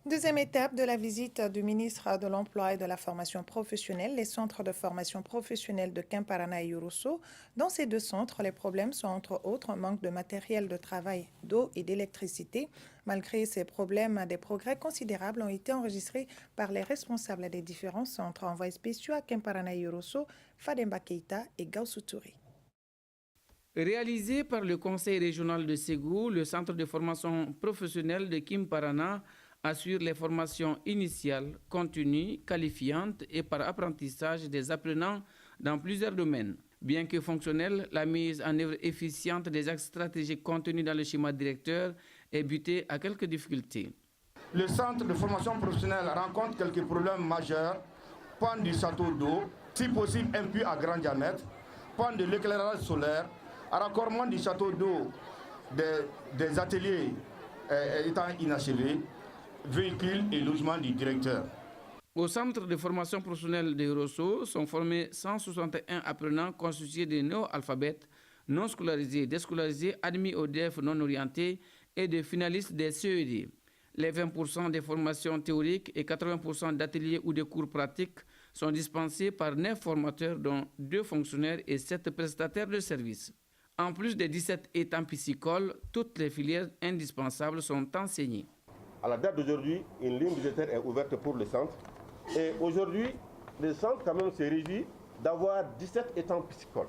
Deuxième étape de la visite du ministre de l'Emploi et de la Formation professionnelle, les centres de formation professionnelle de Kimparana et Yorosso. Dans ces deux centres, les problèmes sont entre autres un manque de matériel de travail, d'eau et d'électricité. Malgré ces problèmes, des progrès considérables ont été enregistrés par les responsables des différents centres. Envoyés spéciaux à Kimparana et Yorosso, Fademba Keita et Gaussou Touré. Réalisé par le Conseil régional de Ségou, le centre de formation professionnelle de Kimparana assure les formations initiales, continues, qualifiantes et par apprentissage des apprenants dans plusieurs domaines. Bien que fonctionnelle, la mise en œuvre efficiente des axes stratégiques contenus dans le schéma directeur est butée à quelques difficultés. Le centre de formation professionnelle rencontre quelques problèmes majeurs: panne du château d'eau, si possible un puits à grand diamètre, panne de l'éclairage solaire, raccordement du château d'eau des ateliers étant inachevés, véhicules et logements du directeur. Au centre de formation professionnelle de Yorosso sont formés 161 apprenants constitués de néo-alphabètes, non scolarisés, déscolarisés, admis au DEF non orientés et de finalistes des CED. Les 20% des formations théoriques et 80% d'ateliers ou de cours pratiques sont dispensés par 9 formateurs, dont 2 fonctionnaires et 7 prestataires de services. En plus des 17 étangs piscicoles, toutes les filières indispensables sont enseignées. À la date d'aujourd'hui, une ligne budgétaire est ouverte pour le centre. Et aujourd'hui, le centre quand même se réjouit d'avoir 17 étangs piscicoles.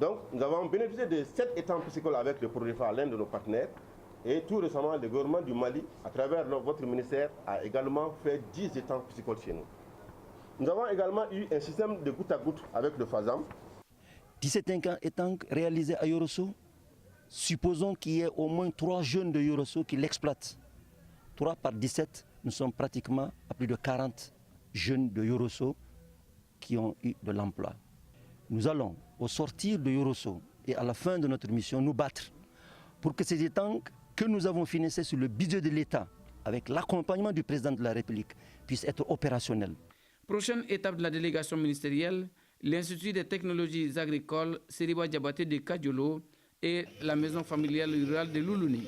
Donc nous avons bénéficié de 7 étangs piscicoles avec le projet phare, l'un de nos partenaires. Et tout récemment, le gouvernement du Mali, à travers votre ministère, a également fait 10 étangs piscicoles chez nous. Nous avons également eu un système de goutte à goutte avec le FASAM. 17 étangs réalisés à Yorosso. Supposons qu'il y ait au moins 3 jeunes de Yorosso qui l'exploitent. 3 par 17, nous sommes pratiquement à plus de 40 jeunes de Yorosso qui ont eu de l'emploi. Nous allons, au sortir de Yorosso et à la fin de notre mission, nous battre pour que ces étangs que nous avons financés sur le budget de l'État, avec l'accompagnement du président de la République, puissent être opérationnels. Prochaine étape de la délégation ministérielle, l'Institut des technologies agricoles Seriba Diabaté de Kadiolo et la maison familiale rurale de Loulouni.